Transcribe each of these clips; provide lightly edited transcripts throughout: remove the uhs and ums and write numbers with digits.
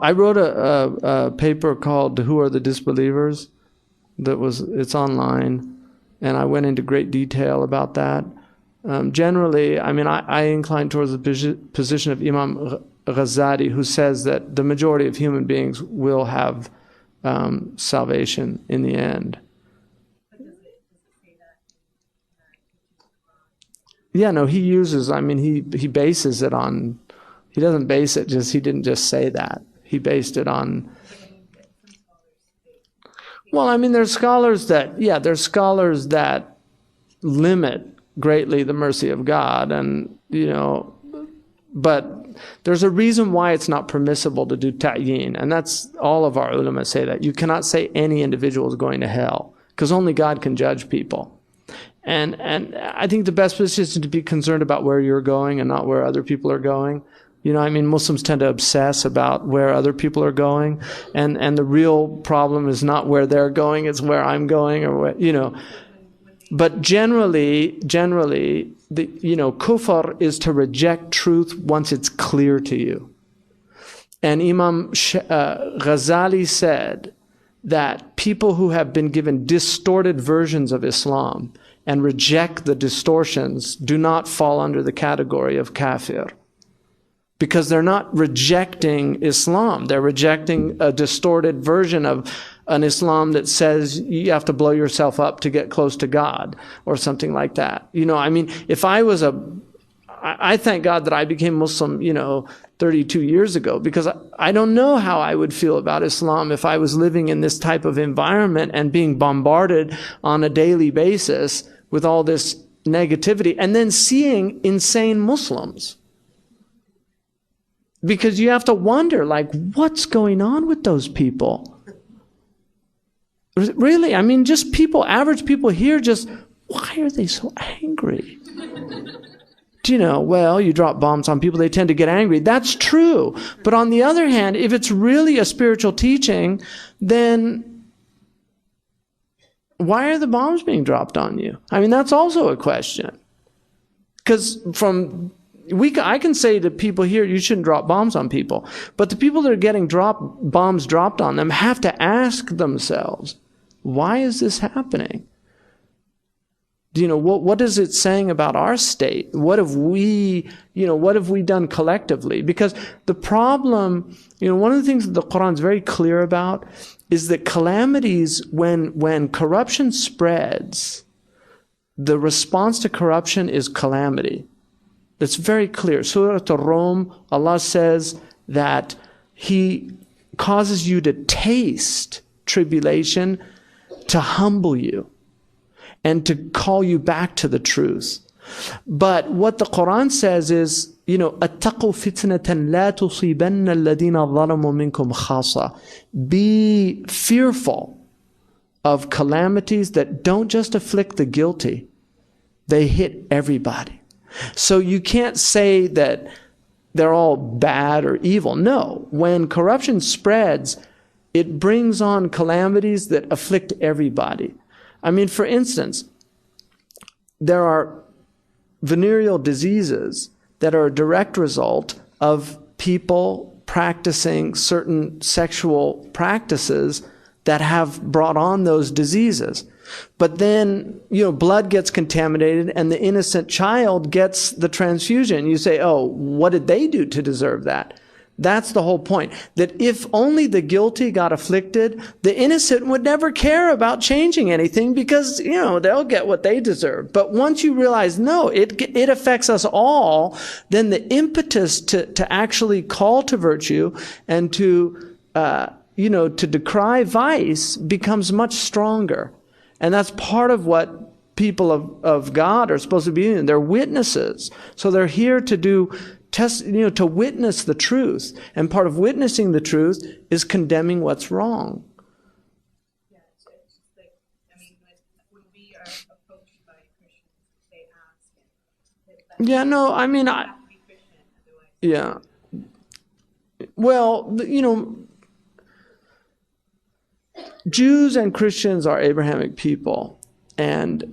I wrote a paper called "Who Are the Disbelievers?" It's online, and I went into great detail about that. Generally, I mean, I incline towards the position of Imam Ghazali, who says that the majority of human beings will have salvation in the end. But does it say that Yeah, no, he uses, I mean, he bases it on, he doesn't base it just, he didn't just say that. He based it on, well, I mean, there's scholars that limit greatly the mercy of God, and, but there's a reason why it's not permissible to do ta'yin, and that's, all of our ulama say that. You cannot say any individual is going to hell, because only God can judge people. And I think the best position is to be concerned about where you're going and not where other people are going. I mean, Muslims tend to obsess about where other people are going, and the real problem is not where they're going, it's where I'm going, or where, But generally, the kufr is to reject truth once it's clear to you. And Imam Ghazali said that people who have been given distorted versions of Islam and reject the distortions do not fall under the category of kafir. Because they're not rejecting Islam. They're rejecting a distorted version of an Islam that says you have to blow yourself up to get close to God or something like that. I mean, if I was I thank God that I became Muslim, 32 years ago, because I don't know how I would feel about Islam if I was living in this type of environment and being bombarded on a daily basis with all this negativity and then seeing insane Muslims. Because you have to wonder, what's going on with those people? Really, I mean, just average people here, why are they so angry? Well, you drop bombs on people, they tend to get angry. That's true. But on the other hand, if it's really a spiritual teaching, then why are the bombs being dropped on you? I mean, that's also a question. Because I can say to people here, you shouldn't drop bombs on people. But the people that are getting bombs dropped on them have to ask themselves, why is this happening? What is it saying about our state? What have we done collectively? Because the problem, one of the things that the Quran is very clear about is that calamities, when corruption spreads, the response to corruption is calamity. That's very clear. Surah Ar-Rum, Allah says that He causes you to taste tribulation to humble you and to call you back to the truth. But what the Quran says is, أَتَّقُوا فِتْنَةً لَا تُصِيبَنَّ الَّذِينَ ظَلَمُوا مِنكُمْ خَاصَّةً. Be fearful of calamities that don't just afflict the guilty, they hit everybody. So you can't say that they're all bad or evil. No, when corruption spreads, it brings on calamities that afflict everybody. I mean, for instance, there are venereal diseases that are a direct result of people practicing certain sexual practices that have brought on those diseases. But then, blood gets contaminated and the innocent child gets the transfusion. You say, oh, what did they do to deserve that? That's the whole point. That if only the guilty got afflicted, the innocent would never care about changing anything because, they'll get what they deserve. But once you realize, no, it affects us all, then the impetus to actually call to virtue and to decry vice becomes much stronger. And that's part of what people of God are supposed to be doing. They're witnesses. So they're here to to witness the truth. And part of witnessing the truth is condemning what's wrong. Yeah, it's just when we are approached by Christians, they ask. Yeah, no, I mean, yeah. Well, Jews and Christians are Abrahamic people, and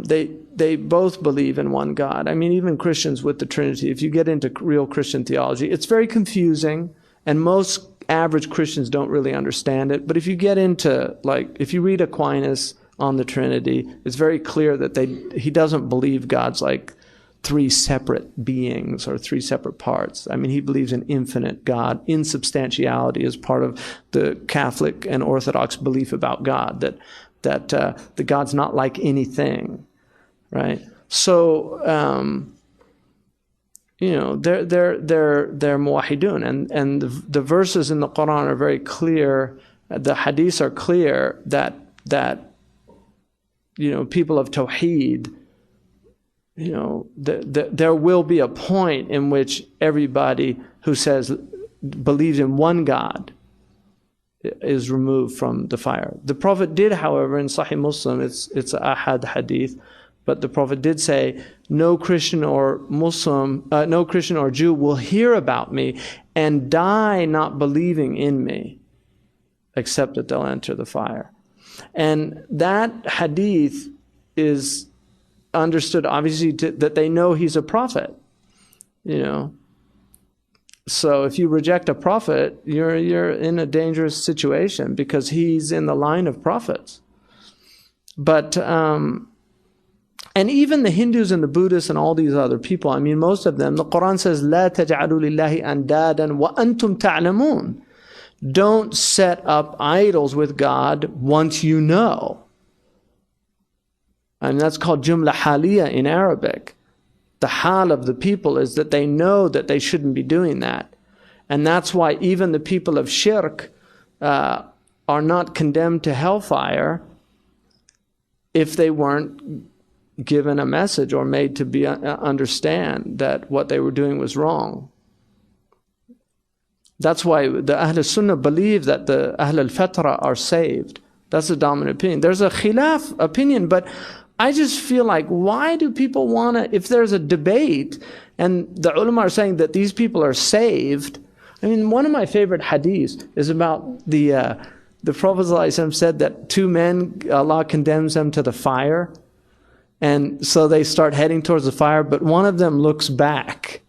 they both believe in one God. I mean, even Christians with the Trinity, if you get into real Christian theology, it's very confusing, and most average Christians don't really understand it. But if you get into, like, if you read Aquinas on the Trinity, it's very clear that he doesn't believe God's like three separate beings or three separate parts. I mean, he believes in infinite God. Insubstantiality is part of the Catholic and Orthodox belief about God, that the God's not like anything, right? So, they're muwahidun, and the verses in the Quran are very clear. The hadiths are clear that people of Tawheed, there will be a point in which everybody who believes in one God is removed from the fire. The Prophet did, however, in Sahih Muslim, it's a ahad hadith, but the Prophet did say, no Christian or Jew will hear about me and die not believing in me, except that they'll enter the fire. And that hadith is understood, obviously, that they know he's a prophet. So if you reject a prophet, you're in a dangerous situation because he's in the line of prophets. But and even the Hindus and the Buddhists and all these other people, I mean, most of them, the Quran says, "La taj'alu lillahi andadan wa antum ta'lamun." Don't set up idols with God once you know. And that's called jumla haliyah in Arabic. The hal of the people is that they know that they shouldn't be doing that. And that's why even the people of shirk are not condemned to hellfire if they weren't given a message or made to understand that what they were doing was wrong. That's why the Ahl al-Sunnah believe that the Ahl al-Fatra are saved. That's the dominant opinion. There's a khilaf opinion, but I just feel like, why do people want to, if there's a debate and the ulama are saying that these people are saved. I mean, one of my favorite hadiths is about the Prophet ﷺ said that two men, Allah condemns them to the fire. And so they start heading towards the fire, but one of them looks back.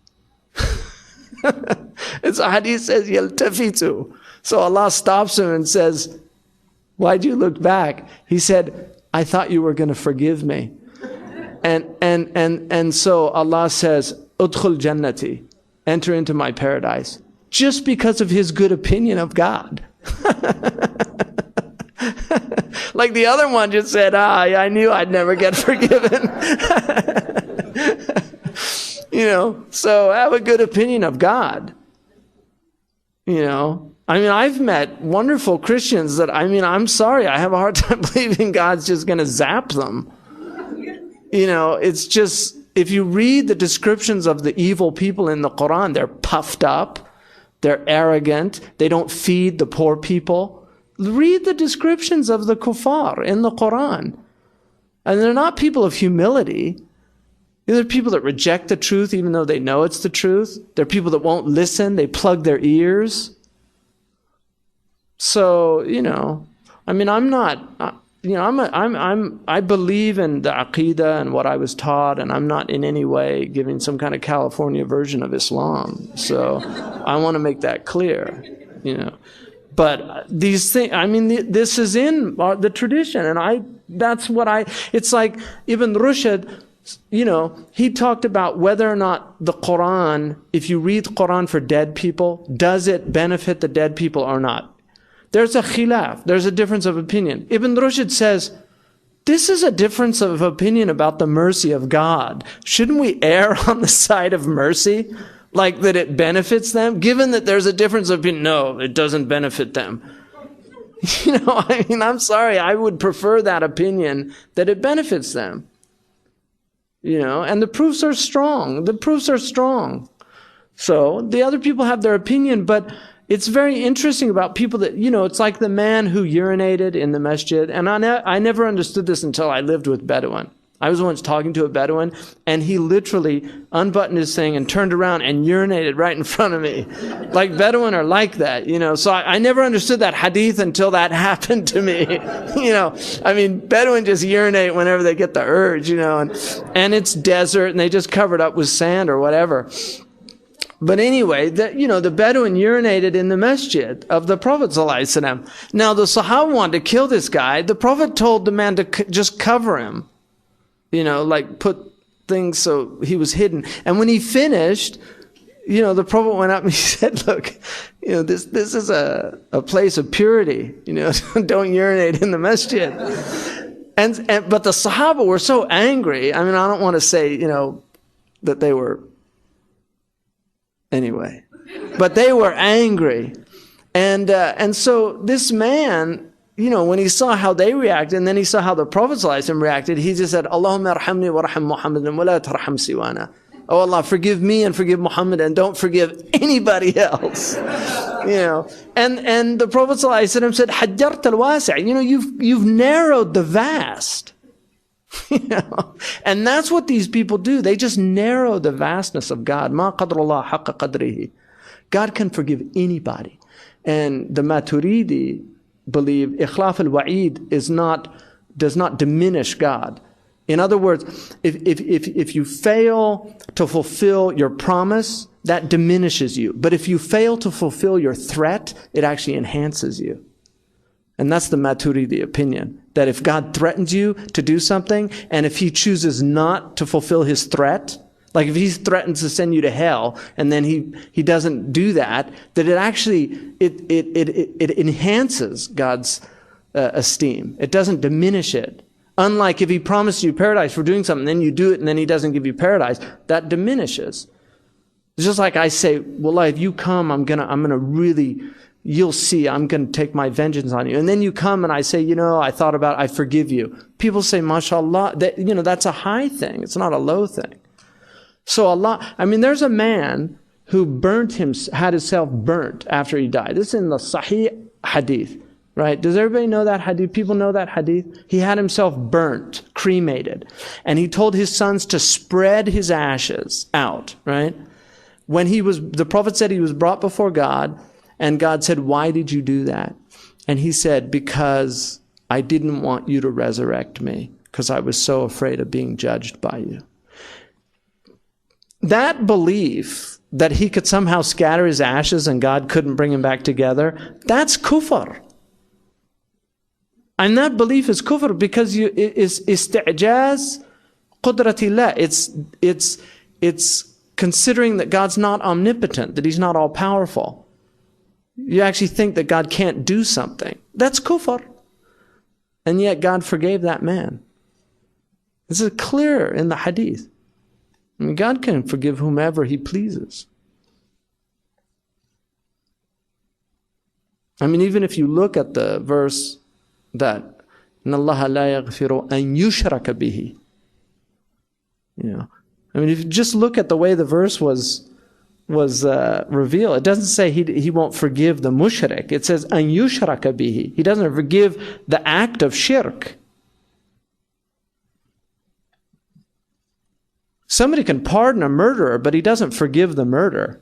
It's a hadith says, "Yaltafitu." So Allah stops him and says, "Why'd you look back?" He said, "I thought you were going to forgive me." And so Allah says, "Udkhul jannati," enter into my paradise, just because of his good opinion of God. Like the other one just said, I knew I'd never get forgiven. So have a good opinion of God. I mean, I've met wonderful Christians that, I'm sorry, I have a hard time believing God's just going to zap them. It's just, if you read the descriptions of the evil people in the Quran, they're puffed up, they're arrogant, they don't feed the poor people. Read the descriptions of the kuffar in the Quran. And they're not people of humility. They're people that reject the truth even though they know it's the truth. They're people that won't listen. They plug their ears. So, I believe in the Aqidah and what I was taught, and I'm not in any way giving some kind of California version of Islam. So I want to make that clear, But these things, this is in the tradition, and it's like Ibn Rushd, he talked about whether or not the Quran, if you read the Quran for dead people, does it benefit the dead people or not? There's a khilaf, there's a difference of opinion. Ibn Rushd says, this is a difference of opinion about the mercy of God. Shouldn't we err on the side of mercy? Like that it benefits them? Given that there's a difference of opinion, no, it doesn't benefit them. I'm sorry, I would prefer that opinion that it benefits them. And the proofs are strong. So the other people have their opinion, but it's very interesting about people that, it's like the man who urinated in the masjid. And I never understood this until I lived with Bedouin. I was once talking to a Bedouin, and he literally unbuttoned his thing and turned around and urinated right in front of me. Like Bedouin are like that, So I never understood that hadith until that happened to me. Bedouin just urinate whenever they get the urge, and it's desert and they just cover it up with sand or whatever. But anyway, the Bedouin urinated in the masjid of the Prophet ﷺ. Now the Sahaba wanted to kill this guy. The Prophet told the man to just cover him. Like put things so he was hidden. And when he finished, the Prophet went up and he said, look, this is a place of purity. Don't urinate in the masjid. But the Sahaba were so angry. I mean, I don't want to say, that they were, anyway. But they were angry. And so this man, when he saw how they reacted, and then he saw how the Prophet ﷺ reacted, he just said, Allahumma arhamni wa raham Muhammadan wa la tarham siwana. Oh Allah, forgive me and forgive Muhammad and don't forgive anybody else. And the Prophet ﷺ said, Hajjart al-wasi', you've narrowed the vast. And that's what these people do. They just narrow the vastness of God. Ma qadrullah haqqa qadrihi. God can forgive anybody. And the Maturidi believe ikhlaf al-wa'id does not diminish God. In other words, if you fail to fulfill your promise, that diminishes you. But if you fail to fulfill your threat, it actually enhances you. And that's the Maturidi opinion, that if God threatens you to do something, and if he chooses not to fulfill his threat, like if he threatens to send you to hell, and then he doesn't do that, that it actually, it enhances God's esteem. It doesn't diminish it. Unlike if he promised you paradise for doing something, then you do it and then he doesn't give you paradise, that diminishes. It's just like I say, well, if you come, I'm gonna really, you'll see, I'm gonna take my vengeance on you. And then you come and I say, I thought about it, I forgive you. People say, mashallah, that's a high thing. It's not a low thing. So Allah, there's a man who had himself burnt after he died. This is in the Sahih hadith. Right? Does everybody know that hadith? People know that hadith? He had himself burnt, cremated. And he told his sons to spread his ashes out, right? The Prophet said he was brought before God, and God said, why did you do that? And he said, because I didn't want you to resurrect me, because I was so afraid of being judged by you. That belief that he could somehow scatter his ashes and God couldn't bring him back together, that's kufr. And that belief is kufr because it's isti'jaz qudratillah. It's considering that God's not omnipotent, that he's not all powerful. You actually think that God can't do something. That's kufr. And yet God forgave that man. This is clear in the hadith. God can forgive whomever he pleases. Even if you look at the verse that إِنَّ اللَّهَ لَا يَغْفِرُ أَن يُشْرَكَ بِهِ. If you just look at the way the verse was revealed, it doesn't say he won't forgive the mushrik. It says أَن يُشْرَكَ بِهِ. He doesn't forgive the act of shirk. Somebody can pardon a murderer, but he doesn't forgive the murder.